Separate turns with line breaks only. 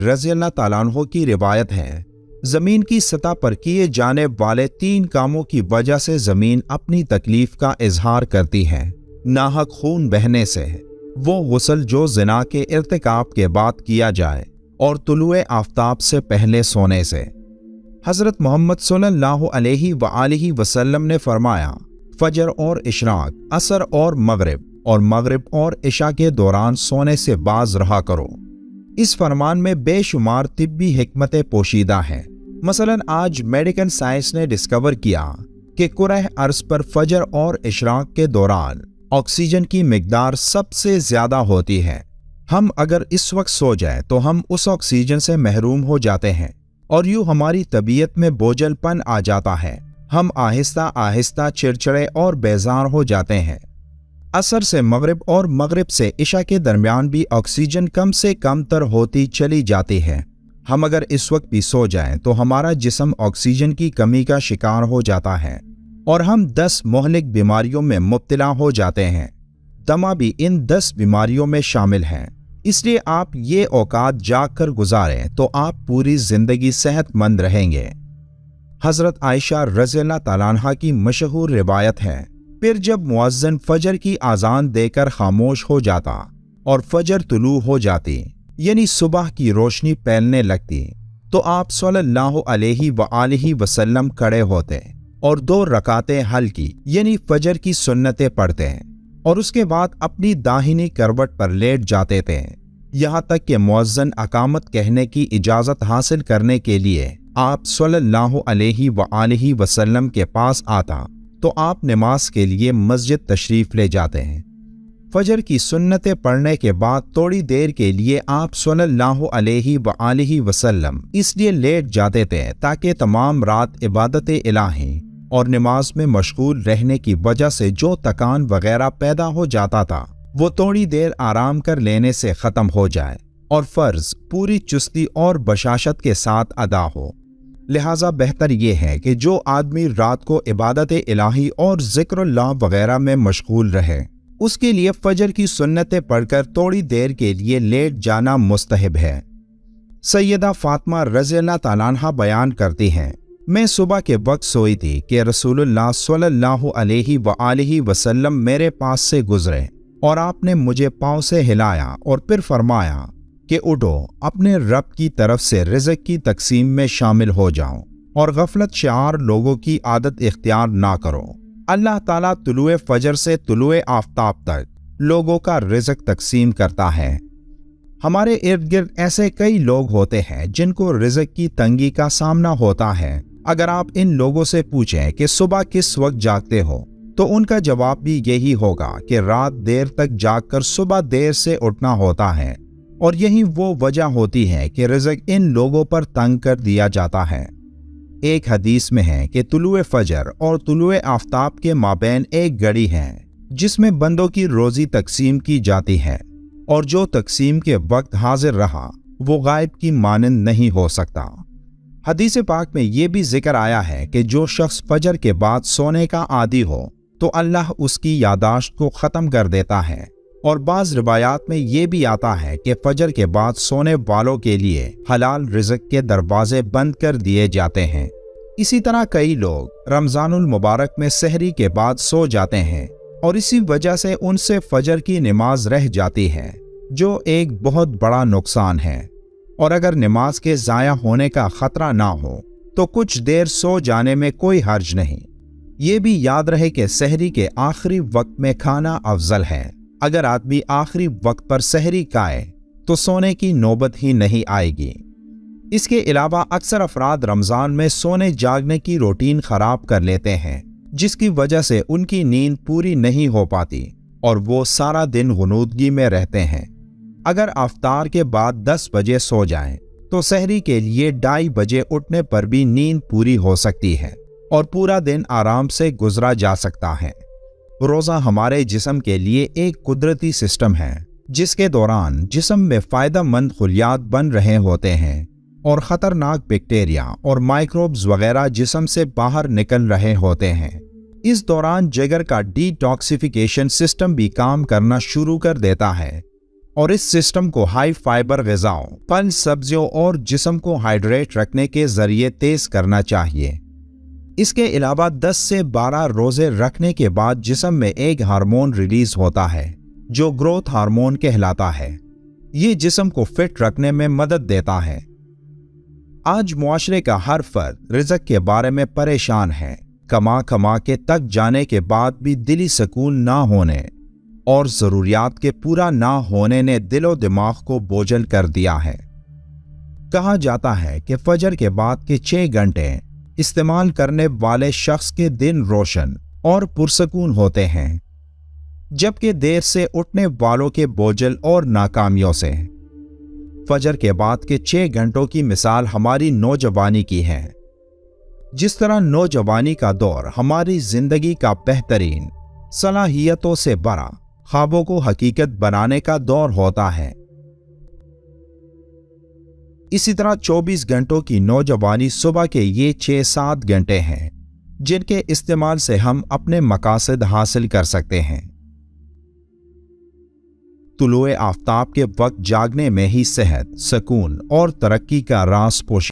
रज़ी अल्लाह ताला अन्हु की रिवायत है, जमीन की सतह पर किए जाने वाले 3 कामों की वजह से जमीन अपनी तकलीफ का इजहार करती है। नाहक खून बहने से, वो गुस्ल जो जिना के इर्तिकाब के बाद किया जाए, और तुलुए आफताब से पहले सोने से। हज़रत मोहम्मद सल्लल्लाहु अलैहि वसल्लम ने फरमाया, फजर और इशराक, असर और मगरिब और इशा के दौरान सोने से बाज रहा करो। इस फरमान में बेशुमार तिब्बी हिकमतें पोशीदा हैं। मसलन आज मेडिकल साइंस ने डिस्कवर किया कि कुरह अर्ज पर फजर और इशराक के दौरान ऑक्सीजन की मिकदार सबसे ज्यादा होती है। हम अगर इस वक्त सो जाएं तो हम उस ऑक्सीजन से महरूम हो जाते हैं और यूं हमारी तबीयत में बोझलपन आ जाता है। हम आहिस्ता आहिस्ता चिड़चिड़े और बेजार हो जाते हैं। असर से मगरिब और मगरिब से इशा के दरमियान भी ऑक्सीजन कम से कम तर होती चली जाती है। हम अगर इस वक्त भी सो जाएं तो हमारा जिस्म ऑक्सीजन की कमी का शिकार हो जाता है और हम 10 मोहलिक बीमारियों में मुब्तला हो जाते हैं। दमा भी इन 10 बीमारियों में शामिल है। इसलिए आप ये औकात जाग कर गुजारें तो आप पूरी जिंदगी सेहतमंद रहेंगे। हजरत आयशा रज़ी अल्लाह ताला अन्हा की मशहूर रिवायत है, फिर जब मुअज्जिन फजर की आजान देकर खामोश हो जाता और फजर तुलू हो जाती, यानी सुबह की रोशनी फैलने लगती, तो आप सल्लल्लाहु अलैहि वसल्लम खड़े होते और 2 रकातें हल्की यानी फजर की सुन्नतें पढ़ते और उसके बाद अपनी दाहिनी करवट पर लेट जाते थे, यहाँ तक कि मुअज्जिन अकामत कहने की इजाज़त हासिल करने के लिए आप सल्लल्लाहु अलैहि वसल्लम के पास आता तो आप नमाज के लिए मस्जिद तशरीफ ले जाते हैं। फजर की सुन्नतें पढ़ने के बाद थोड़ी देर के लिए आप सल्लल्लाहु अलैहि वसल्लम इसलिए लेट जाते थे ताकि तमाम रात इबादत इलाही और नमाज में मशगूल रहने की वजह से जो थकान वगैरह पैदा हो जाता था वो थोड़ी देर आराम कर लेने से ख़त्म हो जाए और फ़र्ज पूरी चुस्ती और बशाशत के साथ अदा हो। लिहाजा बेहतर ये है कि जो आदमी रात को इबादत इलाही और ज़िक्रुल्लाह वगैरह में मशगूल रहे, उसके लिए फजर की सुन्नतें पढ़कर थोड़ी देर के लिए लेट जाना मुस्तहब है। सैयदा फातिमा रज़ी अल्लाह ताला अन्हा बयान करती हैं, मैं सुबह के वक्त सोई थी कि रसूलुल्लाह सल्लल्लाहु अलैहि वसल्लम मेरे पास से गुजरे और आपने मुझे पाँव से हिलाया और फिर फरमाया कि उठो, अपने रब की तरफ से रिज़्क की तकसीम में शामिल हो जाओ और गफलत शार लोगों की आदत इख्तियार ना करो। अल्लाह ताला तुलुए फजर से तुलुए आफताब तक लोगों का रिज़्क तकसीम करता है। हमारे इर्द गिर्द ऐसे कई लोग होते हैं जिनको रिज़्क की तंगी का सामना होता है। अगर आप इन लोगों से पूछें कि सुबह किस वक्त जागते हो तो उनका जवाब भी यही होगा कि रात देर तक जागकर सुबह देर से उठना होता है, और यही वो वजह होती है कि रिज़्क इन लोगों पर तंग कर दिया जाता है। एक हदीस में है कि तुलुए फजर और तुलुए आफताब के माबैन एक घड़ी है जिसमें बंदों की रोज़ी तकसीम की जाती है, और जो तकसीम के वक्त हाजिर रहा वो गायब की मानंद नहीं हो सकता। हदीस पाक में ये भी जिक्र आया है कि जो शख्स फजर के बाद सोने का आदी हो तो अल्लाह उसकी यादाश्त को ख़त्म कर देता है, और बाज़ रिवायात में ये भी आता है कि फजर के बाद सोने वालों के लिए हलाल रिज़्क के दरवाजे बंद कर दिए जाते हैं। इसी तरह कई लोग रमज़ानुल मुबारक में सहरी के बाद सो जाते हैं और इसी वजह से उनसे फजर की नमाज रह जाती है, जो एक बहुत बड़ा नुकसान है। और अगर नमाज के ज़ाया होने का ख़तरा ना हो तो कुछ देर सो जाने में कोई हर्ज नहीं। ये भी याद रहे कि सहरी के आखिरी वक्त में खाना अफजल है। अगर आदमी आखिरी वक्त पर सहरी खाए तो सोने की नौबत ही नहीं आएगी। इसके अलावा अक्सर अफराद रमज़ान में सोने जागने की रूटीन ख़राब कर लेते हैं, जिसकी वजह से उनकी नींद पूरी नहीं हो पाती और वो सारा दिन गुनूदगी में रहते हैं। अगर अफ्तार के बाद 10 बजे सो जाएं तो सहरी के लिए 2:30 बजे उठने पर भी नींद पूरी हो सकती है और पूरा दिन आराम से गुजरा जा सकता है। रोज़ा हमारे जिस्म के लिए एक कुदरती सिस्टम है जिसके दौरान जिस्म में फ़ायदेमंद खुलियात बन रहे होते हैं और ख़तरनाक बैक्टीरिया और माइक्रोब्स वगैरह जिस्म से बाहर निकल रहे होते हैं। इस दौरान जिगर का डिटॉक्सिफिकेशन सिस्टम भी काम करना शुरू कर देता है और इस सिस्टम को हाई फाइबर ग़िज़ाओं, फल, सब्जियों और जिस्म को हाइड्रेट रखने के जरिए तेज करना चाहिए। इसके अलावा 10 से 12 रोजे रखने के बाद जिस्म में एक हार्मोन रिलीज होता है जो ग्रोथ हार्मोन कहलाता है। ये जिस्म को फिट रखने में मदद देता है। आज मुआशरे का हर फर्द रिज़्क के बारे में परेशान है। कमा कमा के तक जाने के बाद भी दिली सुकून ना होने और ज़रूरियात के पूरा ना होने ने दिलो दिमाग को बोझल कर दिया है। कहा जाता है कि फजर के बाद के 6 घंटे इस्तेमाल करने वाले शख्स के दिन रोशन और पुरसकून होते हैं, जबकि देर से उठने वालों के बोझल और नाकामियों से। फजर के बाद के 6 घंटों की मिसाल हमारी नौजवानी की है। जिस तरह नौजवानी का दौर हमारी जिंदगी का बेहतरीन, सलाहियतों से भरा, ख्वाबों को हकीकत बनाने का दौर होता है, इसी तरह 24 घंटों की नौजवानी सुबह के ये 6-7 घंटे हैं जिनके इस्तेमाल से हम अपने मकासद हासिल कर सकते हैं। तुलुए आफताब के वक्त जागने में ही सेहत, सुकून और तरक्की का राज पोश